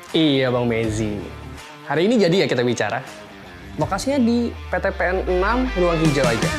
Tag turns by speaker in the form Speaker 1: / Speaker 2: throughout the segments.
Speaker 1: Iya Bang Mezi. Hari ini jadi ya kita bicara. Lokasinya di PTPN 6 Ruang Hijau aja.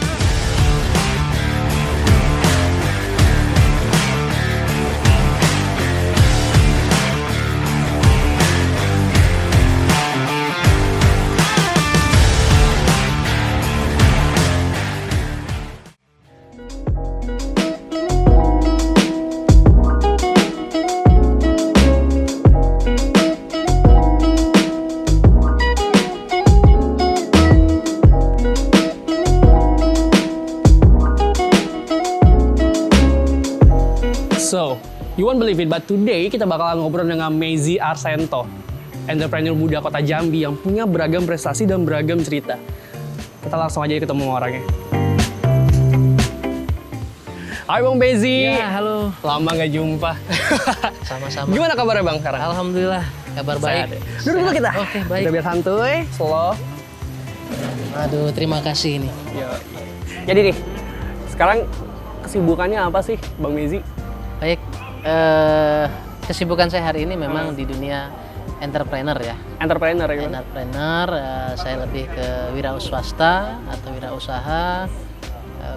Speaker 1: So, you won't believe it, but today kita bakal ngobrol dengan Mezi Arsento, entrepreneur muda kota Jambi yang punya beragam prestasi dan beragam cerita. Kita langsung aja ketemu orangnya. Hai Bang Mezi.
Speaker 2: Ya, halo.
Speaker 1: Lama nggak jumpa.
Speaker 2: Sama-sama.
Speaker 1: Gimana kabarnya Bang sekarang?
Speaker 2: Alhamdulillah, kabar baik.
Speaker 1: Sehat ya? Duduk dulu kita.
Speaker 2: Oke, baik.
Speaker 1: Kita biar santuy, slow.
Speaker 2: Aduh, terima kasih nih.
Speaker 1: Yo. Jadi nih, sekarang kesibukannya apa sih Bang Mezi?
Speaker 2: Baik, kesibukan saya hari ini memang di dunia entrepreneur ya.
Speaker 1: Entrepreneur ya gimana?
Speaker 2: Entrepreneur, saya lebih ke wira swasta atau wirausaha.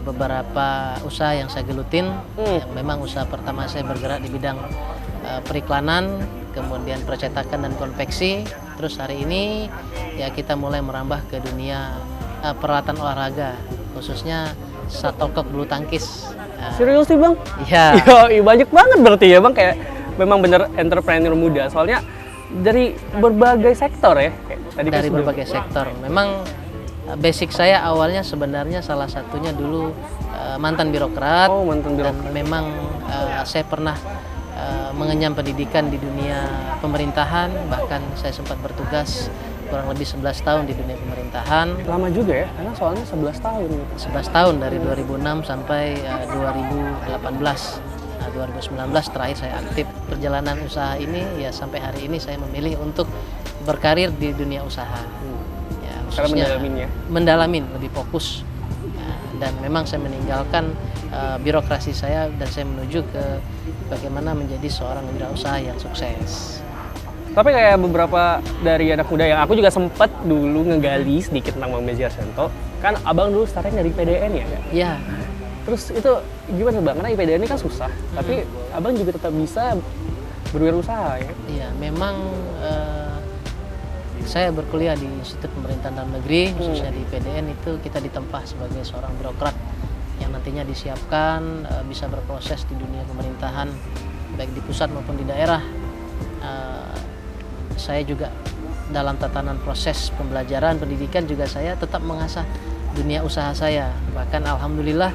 Speaker 2: Beberapa usaha yang saya gelutin, ya, memang usaha pertama saya bergerak di bidang periklanan, kemudian percetakan dan konveksi. Terus hari ini ya kita mulai merambah ke dunia peralatan olahraga, khususnya shuttlecock bulu tangkis.
Speaker 1: Serius sih Bang?
Speaker 2: Iya.
Speaker 1: Yo, banyak banget berarti ya Bang, kayak memang bener entrepreneur muda. Soalnya dari berbagai sektor ya. Kayak tadi kan
Speaker 2: Dari
Speaker 1: sudah-
Speaker 2: berbagai sektor. Memang basic saya awalnya sebenarnya salah satunya dulu mantan birokrat.
Speaker 1: Oh, mantan
Speaker 2: Dan
Speaker 1: birokrat.
Speaker 2: memang saya pernah mengenyam pendidikan di dunia pemerintahan, bahkan saya sempat bertugas kurang lebih 11 tahun di dunia pemerintahan.
Speaker 1: Lama juga ya, karena soalnya 11 tahun gitu.
Speaker 2: 11 tahun dari 2006 sampai 2018. Nah, 2019 terakhir saya aktif. Perjalanan usaha ini ya sampai hari ini saya memilih untuk berkarir di dunia usaha. Ya,
Speaker 1: Karena
Speaker 2: khususnya
Speaker 1: mendalaminnya.
Speaker 2: mendalamin, lebih fokus. Ya, dan memang saya meninggalkan birokrasi saya dan saya menuju ke bagaimana menjadi seorang wirausaha yang sukses.
Speaker 1: Tapi kayak beberapa dari anak muda yang aku juga sempet dulu ngegali sedikit tentang Bang Mezi Arsento. Kan abang dulu startnya dari PDN ya kan?
Speaker 2: Ya,
Speaker 1: Terus itu gimana Bang? Karena IPDN ini kan susah, tapi abang juga tetap bisa berwirausaha ya?
Speaker 2: iya, memang saya berkuliah di Institut Pemerintahan Dalam Negeri, khususnya di PDN itu kita ditempa sebagai seorang birokrat yang nantinya disiapkan bisa berproses di dunia pemerintahan, baik di pusat maupun di daerah. Saya juga dalam tatanan proses pembelajaran pendidikan juga saya tetap mengasah dunia usaha saya. Bahkan alhamdulillah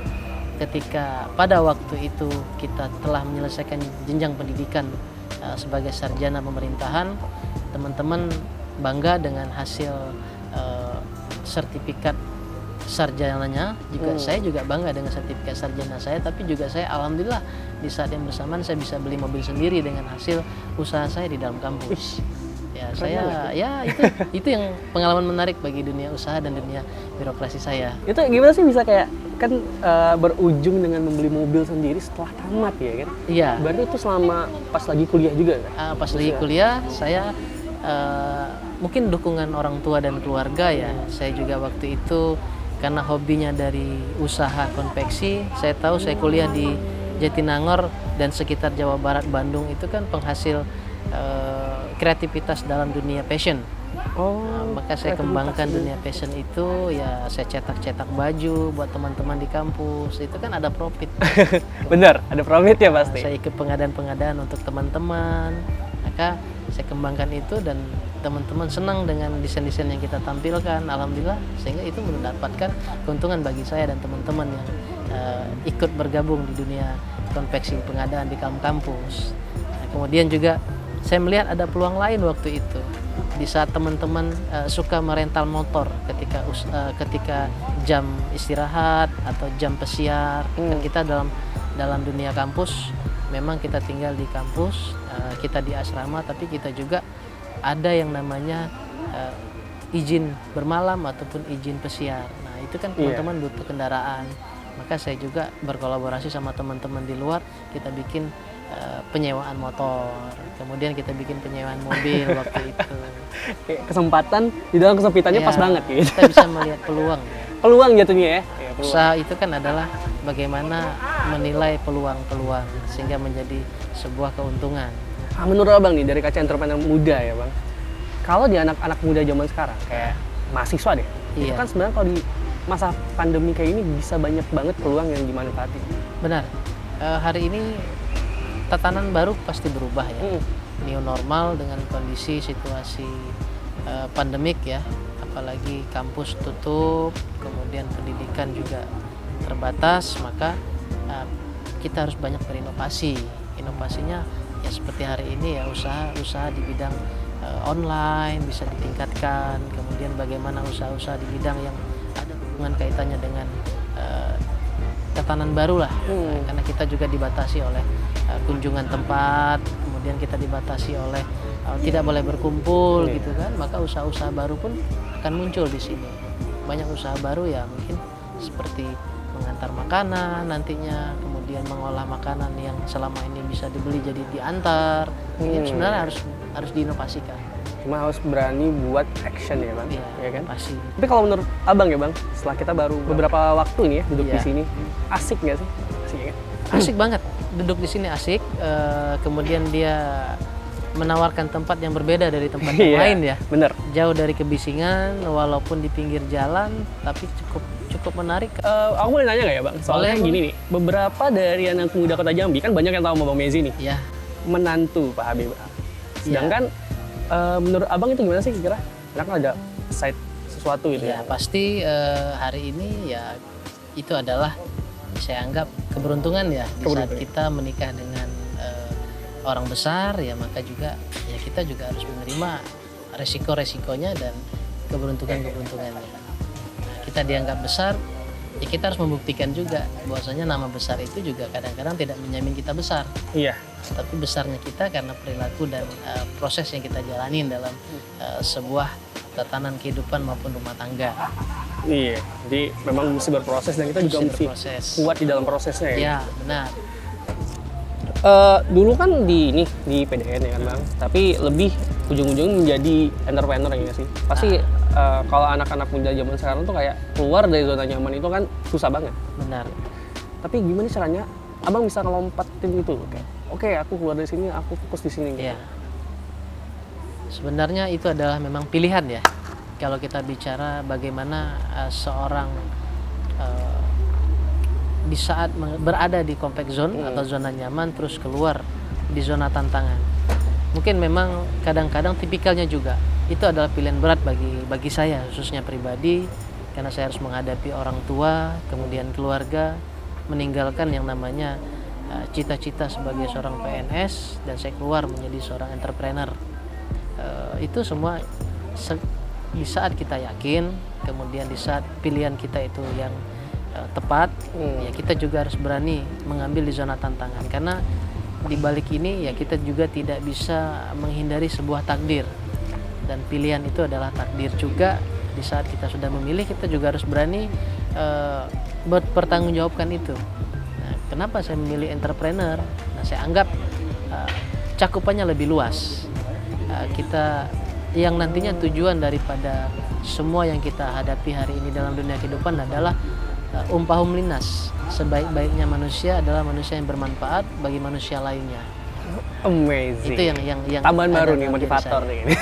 Speaker 2: ketika pada waktu itu kita telah menyelesaikan jenjang pendidikan sebagai sarjana pemerintahan, teman-teman bangga dengan hasil sertifikat sarjananya. Juga saya juga bangga dengan sertifikat sarjana saya, tapi juga saya alhamdulillah di saat yang bersamaan saya bisa beli mobil sendiri dengan hasil usaha saya di dalam kampus. Ya, saya ya itu yang pengalaman menarik bagi dunia usaha dan dunia birokrasi saya.
Speaker 1: Itu gimana sih bisa kayak kan berujung dengan membeli mobil sendiri setelah tamat ya kan?
Speaker 2: Iya.
Speaker 1: Berarti itu selama pas lagi kuliah juga kan?
Speaker 2: Pas lagi kuliah saya mungkin dukungan orang tua dan keluarga ya. Saya juga waktu itu karena hobinya dari usaha konveksi, saya tahu saya kuliah di Jatinangor dan sekitar Jawa Barat, Bandung itu kan penghasil kreativitas dalam dunia fashion. Maka saya kembangkan dunia fashion itu, ya saya cetak-cetak baju buat teman-teman di kampus. Itu kan ada profit.
Speaker 1: Bener, ada profit ya pasti.
Speaker 2: Saya ikut pengadaan-pengadaan untuk teman-teman. Maka saya kembangkan itu dan teman-teman senang dengan desain-desain yang kita tampilkan. Alhamdulillah, sehingga itu mendapatkan keuntungan bagi saya dan teman-teman yang ikut bergabung di dunia konveksi pengadaan di kampus. Nah, kemudian juga saya melihat ada peluang lain waktu itu. Di saat teman-teman suka merental motor ketika jam istirahat atau jam pesiar, kan kita dalam dunia kampus memang kita tinggal di kampus, kita di asrama, tapi kita juga ada yang namanya izin bermalam ataupun izin pesiar. Nah itu kan teman-teman butuh kendaraan, maka saya juga berkolaborasi sama teman-teman di luar, kita bikin penyewaan motor, kemudian kita bikin penyewaan mobil waktu itu.
Speaker 1: Kayak kesempatan di dalam kesempitannya
Speaker 2: Ya,
Speaker 1: pas banget gitu.
Speaker 2: kita bisa melihat peluang ya.
Speaker 1: Peluang jatuhnya ya. Iya, peluang.
Speaker 2: Usaha itu kan adalah bagaimana menilai peluang-peluang sehingga menjadi sebuah keuntungan.
Speaker 1: Menurut abang nih dari kaca entrepreneur muda ya bang, kalau di anak-anak muda zaman sekarang kayak mahasiswa deh, itu
Speaker 2: Iya.
Speaker 1: kan sebenarnya kalau di masa pandemi kayak ini bisa banyak banget peluang yang dimanfaatin.
Speaker 2: Benar. Hari ini tatanan baru pasti berubah ya. New normal dengan kondisi situasi pandemik ya, apalagi kampus tutup, kemudian pendidikan juga terbatas, maka kita harus banyak berinovasi. Inovasinya ya seperti hari ini ya, usaha di bidang online bisa ditingkatkan, kemudian bagaimana usaha-usaha di bidang yang ada hubungan kaitannya dengan tatanan baru lah. Karena kita juga dibatasi oleh kunjungan tempat, kemudian kita dibatasi oleh tidak boleh berkumpul gitu kan, maka usaha-usaha baru pun akan muncul di sini. Banyak usaha baru ya, mungkin seperti mengantar makanan nantinya, kemudian mengolah makanan yang selama ini bisa dibeli jadi diantar. Ini sebenarnya harus diinovasikan.
Speaker 1: Cuma harus berani buat action ya bang,
Speaker 2: Iya,
Speaker 1: ya kan?
Speaker 2: pasti.
Speaker 1: Tapi kalau menurut abang ya bang, setelah kita baru beberapa waktu nih ya duduk di
Speaker 2: Iya.
Speaker 1: sini, asik nggak sih? Asik ya?
Speaker 2: Asik banget duduk di sini, asik. Kemudian dia menawarkan tempat yang berbeda dari tempat yang
Speaker 1: Iya,
Speaker 2: lain ya.
Speaker 1: bener.
Speaker 2: Jauh dari kebisingan, walaupun di pinggir jalan, tapi cukup menarik.
Speaker 1: Aku boleh nanya nggak ya bang? Soalnya
Speaker 2: Boleh,
Speaker 1: gini nih, beberapa dari anak muda kota Jambi kan banyak yang tahu sama Bang Mezi nih,
Speaker 2: Ya,
Speaker 1: menantu Pak Habib. Sedangkan menurut abang itu gimana sih kira? Karena kan ada side sesuatu gitu
Speaker 2: ya
Speaker 1: ya.
Speaker 2: pasti hari ini ya itu adalah saya anggap keberuntungan ya di saat
Speaker 1: Keberuntungan.
Speaker 2: kita menikah dengan orang besar ya, maka juga ya kita juga harus menerima resiko-resikonya dan keberuntungan-keberuntungannya. Nah, kita dianggap besar, ya kita harus membuktikan juga bahwasanya nama besar itu juga kadang-kadang tidak menjamin kita besar,
Speaker 1: Iya.
Speaker 2: tapi besarnya kita karena perilaku dan proses yang kita jalanin dalam sebuah tatanan kehidupan maupun rumah tangga.
Speaker 1: Iya. Jadi memang mesti berproses dan kita juga mesti
Speaker 2: berproses.
Speaker 1: kuat di dalam prosesnya ya.
Speaker 2: Ya, benar.
Speaker 1: Dulu kan di PDN ya kan bang, tapi lebih ujung-ujung menjadi entrepreneur ya sih. Pasti kalau anak-anak muda zaman sekarang tuh kayak keluar dari zona nyaman itu kan susah banget.
Speaker 2: Benar.
Speaker 1: Tapi gimana caranya abang bisa ngelompatin itu? Oke, aku keluar dari sini, aku fokus di sini.
Speaker 2: Ya. Sebenarnya itu adalah memang pilihan ya. Kalau kita bicara bagaimana seorang di saat berada di comfort zone atau zona nyaman terus keluar di zona tantangan. Mungkin memang kadang-kadang tipikalnya juga itu adalah pilihan berat bagi saya khususnya pribadi, karena saya harus menghadapi orang tua, kemudian keluarga, meninggalkan yang namanya cita-cita sebagai seorang PNS dan saya keluar menjadi seorang entrepreneur. Itu semua di saat kita yakin, kemudian di saat pilihan kita itu yang tepat, ya kita juga harus berani mengambil di zona tantangan, karena di balik ini ya kita juga tidak bisa menghindari sebuah takdir, dan pilihan itu adalah takdir juga. Di saat kita sudah memilih, kita juga harus berani bertanggungjawabkan itu. Nah, kenapa saya memilih entrepreneur? Nah, saya anggap cakupannya lebih luas. Kita yang nantinya tujuan daripada semua yang kita hadapi hari ini dalam dunia kehidupan adalah umpahum linas, sebaik-baiknya manusia adalah manusia yang bermanfaat bagi manusia lainnya.
Speaker 1: Amazing.
Speaker 2: Itu yang
Speaker 1: tambahan
Speaker 2: ada
Speaker 1: baru nih,
Speaker 2: dalam diri
Speaker 1: motivator
Speaker 2: saya.
Speaker 1: nih.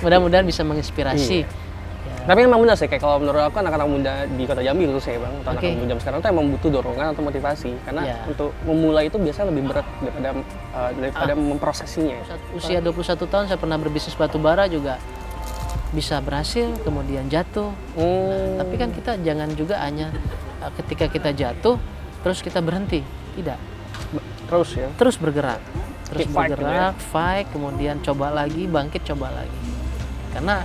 Speaker 2: Mudah-mudahan bisa menginspirasi.
Speaker 1: Iya. Tapi memang benar sih, kayak kalau menurut aku anak-anak muda di kota Jambi khususnya ya bang, atau anak-anak muda sekarang tuh emang butuh dorongan atau motivasi, karena
Speaker 2: Iya.
Speaker 1: untuk memulai itu biasanya lebih berat daripada memprosesinya.
Speaker 2: Usia 21 tahun saya pernah berbisnis batu bara juga bisa berhasil, kemudian jatuh. Tapi kan kita jangan juga hanya ketika kita jatuh terus kita berhenti, tidak.
Speaker 1: Terus ya.
Speaker 2: Terus bergerak, terus
Speaker 1: Keep fight gitu
Speaker 2: bergerak, fight, kemudian coba lagi, bangkit, coba lagi. Karena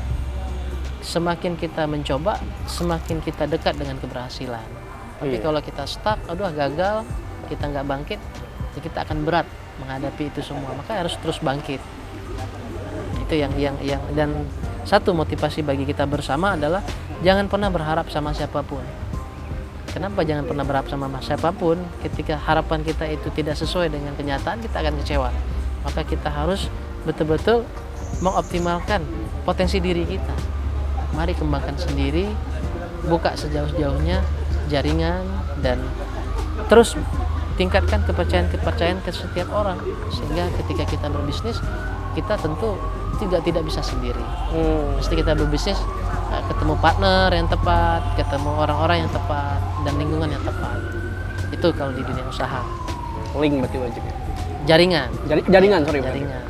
Speaker 2: semakin kita mencoba, semakin kita dekat dengan keberhasilan. Tapi
Speaker 1: Iya.
Speaker 2: kalau kita stuck, aduh gagal, kita nggak bangkit, ya kita akan berat menghadapi itu semua. Maka harus terus bangkit. Itu yang dan satu motivasi bagi kita bersama adalah jangan pernah berharap sama siapapun. Kenapa jangan pernah berharap sama siapapun? Ketika harapan kita itu tidak sesuai dengan kenyataan, kita akan kecewa. Maka kita harus betul-betul mengoptimalkan potensi diri kita. Mari kembangkan sendiri, buka sejauh-jauhnya jaringan, dan terus tingkatkan kepercayaan ke setiap orang. Sehingga ketika kita berbisnis, kita tentu tidak bisa sendiri. Mesti kita berbisnis ketemu partner yang tepat, ketemu orang-orang yang tepat, dan lingkungan yang tepat. Itu kalau di dunia usaha.
Speaker 1: Link berarti wajibnya.
Speaker 2: Jaringan.
Speaker 1: Jaringan, sorry.
Speaker 2: Jaringan.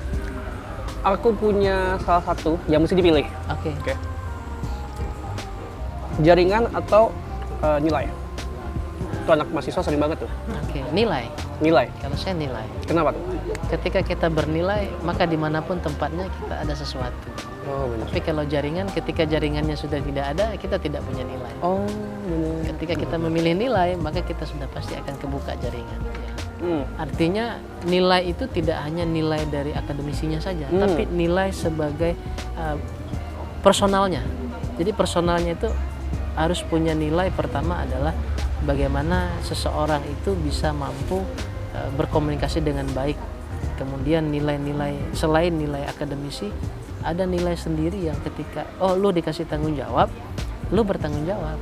Speaker 1: Aku punya salah satu yang mesti dipilih.
Speaker 2: Oke.
Speaker 1: Jaringan atau nilai? Itu anak mahasiswa sering banget tuh.
Speaker 2: Oke, nilai.
Speaker 1: Nilai.
Speaker 2: Kalau saya nilai.
Speaker 1: Kenapa tuh?
Speaker 2: Ketika kita bernilai, maka dimanapun tempatnya kita ada sesuatu.
Speaker 1: Oh, benar.
Speaker 2: Tapi kalau jaringan, ketika jaringannya sudah tidak ada, kita tidak punya nilai.
Speaker 1: Oh, benar.
Speaker 2: Ketika kita memilih nilai, maka kita sudah pasti akan kebuka jaringan. Ya. Artinya nilai itu tidak hanya nilai dari akademisinya saja, tapi nilai sebagai personalnya. Jadi personalnya itu harus punya nilai. Pertama adalah bagaimana seseorang itu bisa mampu berkomunikasi dengan baik. Kemudian nilai-nilai selain nilai akademisi, ada nilai sendiri yang ketika lu dikasih tanggung jawab, lu bertanggung jawab.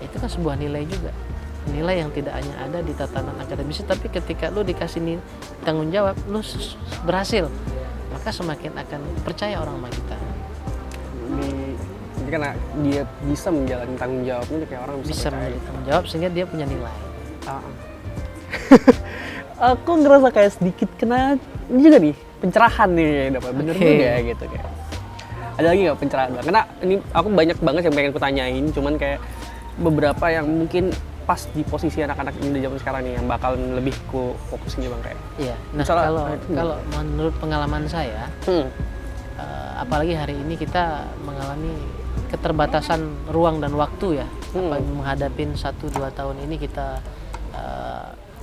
Speaker 2: Itu kan sebuah nilai juga. Nilai yang tidak hanya ada di tatanan akademisi, tapi ketika lu dikasih tanggung jawab, lu berhasil, maka semakin akan percaya orang sama kita.
Speaker 1: Jadi karena dia bisa menjalani tanggung jawabnya, kayak orang
Speaker 2: Bisa menjadi tanggung jawab sehingga dia punya nilai.
Speaker 1: Aku ngerasa kayak sedikit kena juga nih pencerahan nih, dapat bener juga gitu kayak. Ada lagi nggak pencerahan? Karena ini aku banyak banget yang pengen aku tanyain, cuman kayak beberapa yang mungkin pas di posisi anak-anak ini di zaman sekarang nih yang bakal lebih ku fokusin bang kayak.
Speaker 2: Iya. Nah, kalau menurut pengalaman saya, apalagi hari ini kita mengalami keterbatasan ruang dan waktu ya. Apa menghadapin 1-2 tahun ini kita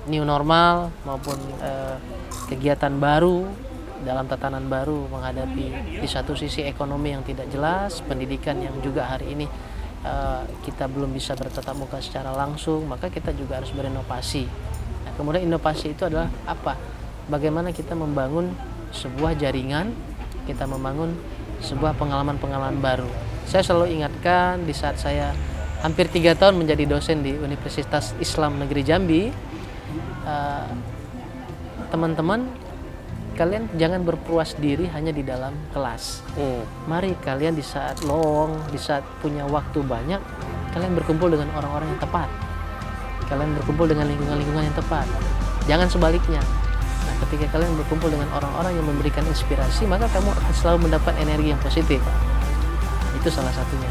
Speaker 2: new normal maupun kegiatan baru dalam tatanan baru, menghadapi di satu sisi ekonomi yang tidak jelas, pendidikan yang juga hari ini kita belum bisa bertatap muka secara langsung, maka kita juga harus berinovasi. Nah, kemudian inovasi itu adalah apa? Bagaimana kita membangun sebuah jaringan, kita membangun sebuah pengalaman-pengalaman baru. Saya selalu ingatkan di saat saya hampir 3 tahun menjadi dosen di Universitas Islam Negeri Jambi, teman-teman, kalian jangan berpuas diri hanya di dalam kelas. Mari kalian di saat lowong, di saat punya waktu banyak, kalian berkumpul dengan orang-orang yang tepat. Kalian berkumpul dengan lingkungan-lingkungan yang tepat. Jangan sebaliknya. Nah, ketika kalian berkumpul dengan orang-orang yang memberikan inspirasi, maka kamu akan selalu mendapat energi yang positif. Itu salah satunya.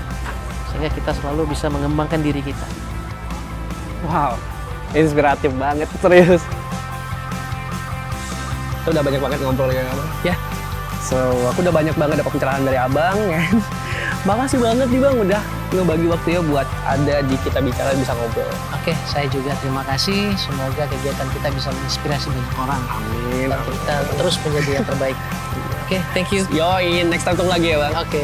Speaker 2: Sehingga kita selalu bisa mengembangkan diri kita.
Speaker 1: Wow, inspiratif banget, serius. Kita udah banyak banget ngobrol ya abang. Ya. So, aku udah banyak banget dapat pencerahan dari abang ya. Makasih banget nih bang udah ngebagi waktunya buat ada di Kita Bicara Bisa Ngobrol.
Speaker 2: Oke, saya juga terima kasih. Semoga kegiatan kita bisa menginspirasi banyak orang.
Speaker 1: Amin.
Speaker 2: Dan kita terus menjadi yang terbaik. Oke, thank you.
Speaker 1: Yoi, next time ketemu lagi ya bang.
Speaker 2: Oke.